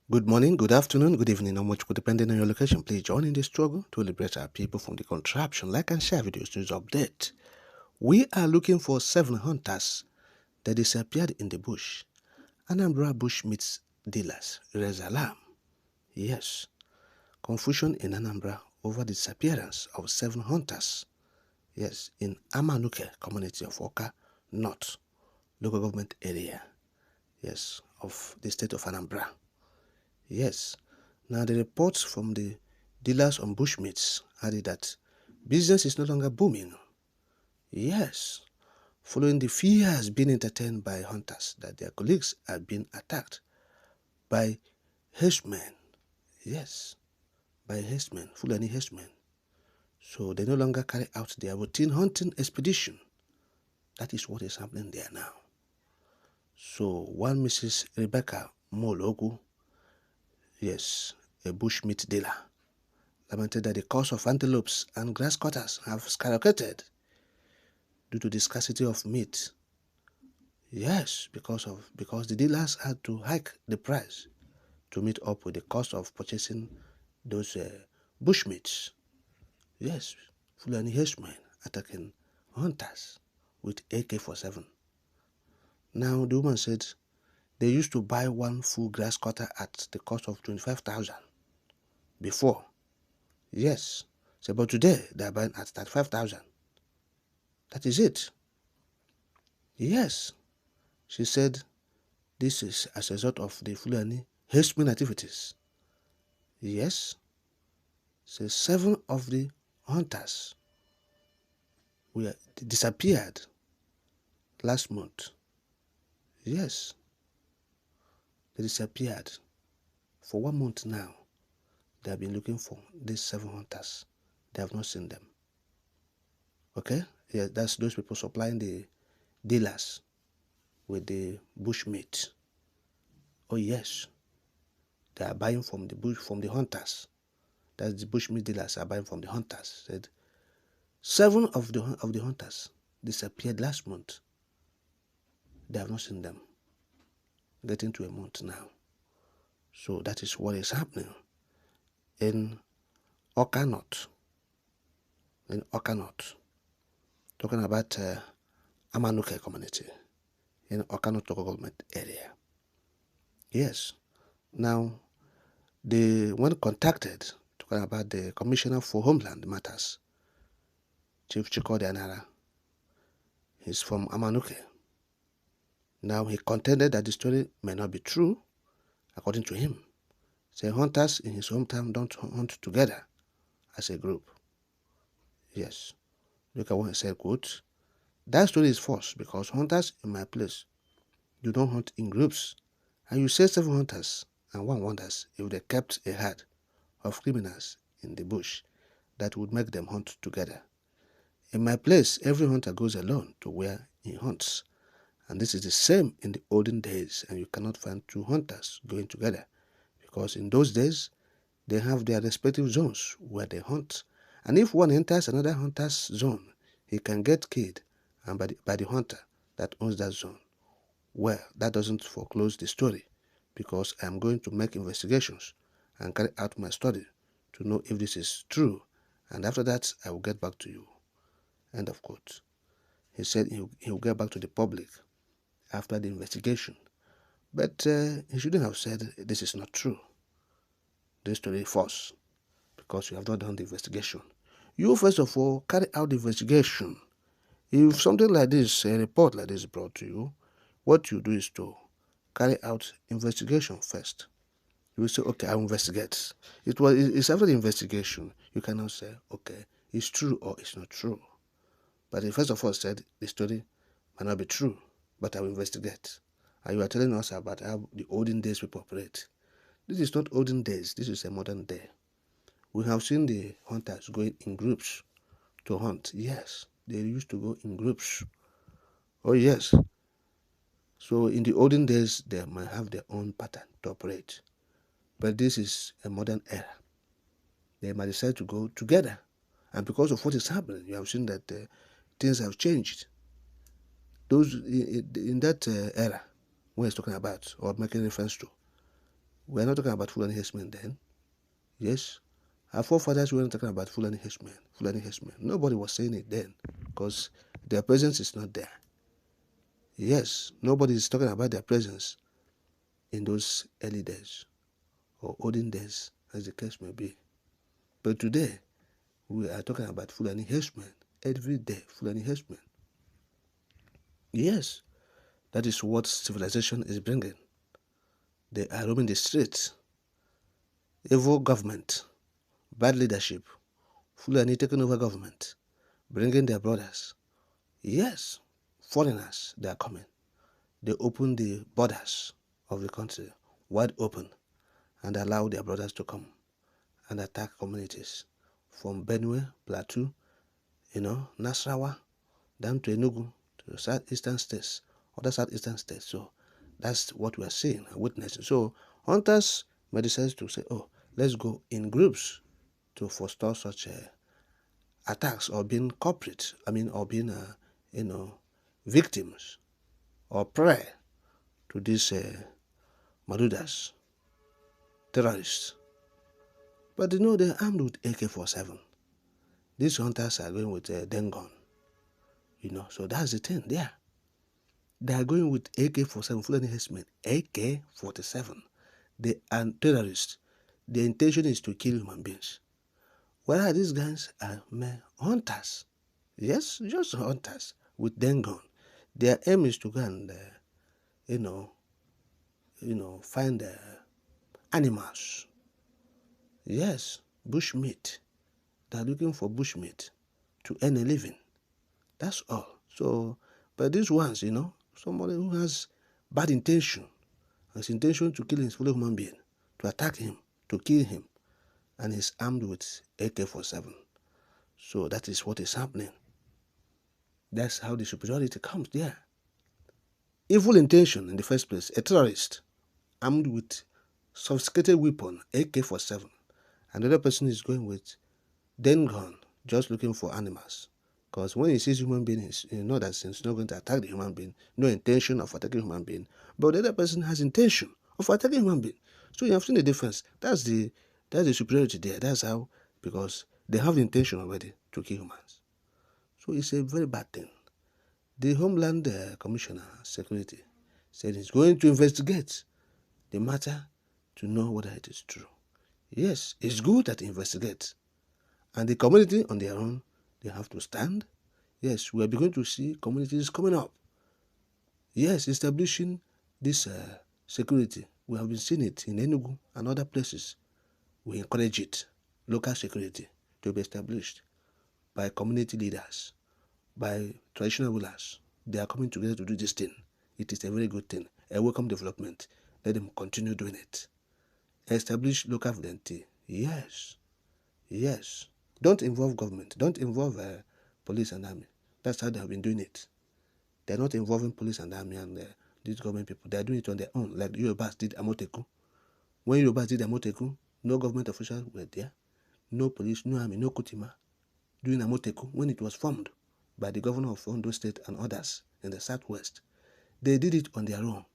Good morning, good afternoon, good evening, or much depending on your location. Please join in the struggle to liberate our people from the contraption. Like and share videos, news update. We are looking for 7 hunters that disappeared in the bush. Anambra bush meets dealers. Raise alarm. Yes, confusion in Anambra over the disappearance of 7 hunters. Yes, in Amanuke community of Oka North, local government area. Yes, of the state of Anambra. Yes. Now the reports from the dealers on bushmeats added that business is no longer booming. Yes. Following the fears being entertained by hunters that their colleagues are being attacked by herdsmen. Yes. By herdsmen, Fulani herdsmen. So they no longer carry out their routine hunting expedition. That is what is happening there now. So one Mrs. Rebecca Mologu, yes, a bushmeat dealer, lamented that the cost of antelopes and grass cutters have skyrocketed due to the scarcity of meat. Yes, because the dealers had to hike the price to meet up with the cost of purchasing those bushmeats. Yes, Fulani herdsmen attacking hunters with AK-47. Now the woman said they used to buy one full grass cutter at the cost of 25,000 before. Yes, so but today they are buying at 35,000. That is it. Yes, she said this is as a result of the Fulani herdsmen activities. Yes, so 7 of the hunters were disappeared last month. Yes, they disappeared for 1 month now. They have been looking for these 7 hunters. They have not seen them. Okay, yeah, that's those people supplying the dealers with the bushmeat. Oh yes, they are buying from the bush, from the hunters. That's the bushmeat dealers are buying from the hunters. Said 7 of the hunters disappeared last month. They have not seen them. Getting to a month now. So that is what is happening in Oka North. In Oka North. Talking about Amanuke community in Oka North local government area. Yes. Now, when contacted, talking about the Commissioner for Homeland Matters, Chief Chikode Anara, he's from Amanuke. Now, he contended that the story may not be true, according to him. Say hunters in his hometown don't hunt together as a group. Yes. Look at what he said, quote, that story is false because hunters in my place, you don't hunt in groups. And you say 7 hunters, and one wonders if they kept a herd of criminals in the bush that would make them hunt together. In my place, every hunter goes alone to where he hunts. And this is the same in the olden days, and you cannot find 2 hunters going together because in those days, they have their respective zones where they hunt. And if one enters another hunter's zone, he can get killed and by the hunter that owns that zone. Well, that doesn't foreclose the story because I'm going to make investigations and carry out my study to know if this is true. And after that, I will get back to you. End of quote. He said he will get back to the public after the investigation. But he shouldn't have said this is not true. This story is false because you have not done the investigation. You, first of all, carry out the investigation. If something like this, a report like this is brought to you, what you do is to carry out investigation first. You will say, okay, I'll investigate. It's after the investigation, you cannot say, okay, it's true or it's not true. But he first of all said the story might not be true, but I will investigate. And you are telling us about how the olden days people operate. This is not olden days, this is a modern day. We have seen the hunters going in groups to hunt. Yes, they used to go in groups. Oh yes. So in the olden days, they might have their own pattern to operate. But this is a modern era. They might decide to go together. And because of what is happening, you have seen that things have changed. Those in that era, what he's talking about or making reference to, We're not talking about Fulani herdsmen then. Yes. Our forefathers weren't talking about Fulani herdsmen. Nobody was saying it then because their presence is not there. Yes, nobody is talking about their presence in those early days or olden days, as the case may be. But today, we are talking about Fulani herdsmen. Every day, Fulani herdsmen. Yes, that is what civilization is bringing. They are roaming the streets. Evil government, bad leadership, Fulani taking over government, bringing their brothers. Yes, foreigners, they are coming. They open the borders of the country wide open and allow their brothers to come and attack communities from Benue, Plateau, Nasarawa, down to Enugu, to the southeastern states, other southeastern states. So that's what we are seeing and witnessing. So hunters may decide to say, oh, let's go in groups to forestall such attacks or being culprits, or being, victims or prey to these marauders, terrorists. But they're armed with AK-47. These hunters are going with a dengon. So that's the thing there. They are going with AK-47, Fulani herdsmen, AK-47. They are terrorists. Their intention is to kill human beings. Whereas these guys are mere hunters. Yes, just hunters with dengon. Their aim is to go and, find animals. Yes, bushmeat. They are looking for bushmeat to earn a living. That's all. So, but these ones, somebody who has bad intention, has intention to kill his fellow human being, to attack him, to kill him, and he's armed with AK-47. So that is what is happening. That's how the superiority comes there. Evil intention in the first place. A terrorist armed with sophisticated weapon, AK-47. Another person is going with dengon, just looking for animals. Because when he sees human beings, you know that he's not going to attack the human being, no intention of attacking human being, but the other person has intention of attacking human being. So you have seen the difference. That's the superiority there. That's how, because they have the intention already to kill humans. So it's a very bad thing. The Homeland Commissioner Security said he's going to investigate the matter to know whether it is true. Yes, it's good that he investigates. And the community on their own, they have to stand. Yes, we are beginning to see communities coming up. Yes, establishing this security. We have been seeing it in Enugu and other places. We encourage it, local security, to be established by community leaders, by traditional rulers. They are coming together to do this thing. It is a very good thing, a welcome development. Let them continue doing it. Establish local vigilante. Yes. Don't involve government. Don't involve police and army. That's how they have been doing it. They're not involving police and army and these government people. They're doing it on their own, like Yorubas did Amoteku. When Yorubas did Amoteku, no government officials were there. No police, no army, no Kutima. Doing Amoteku, when it was formed by the governor of Ondo State and others in the southwest, they did it on their own.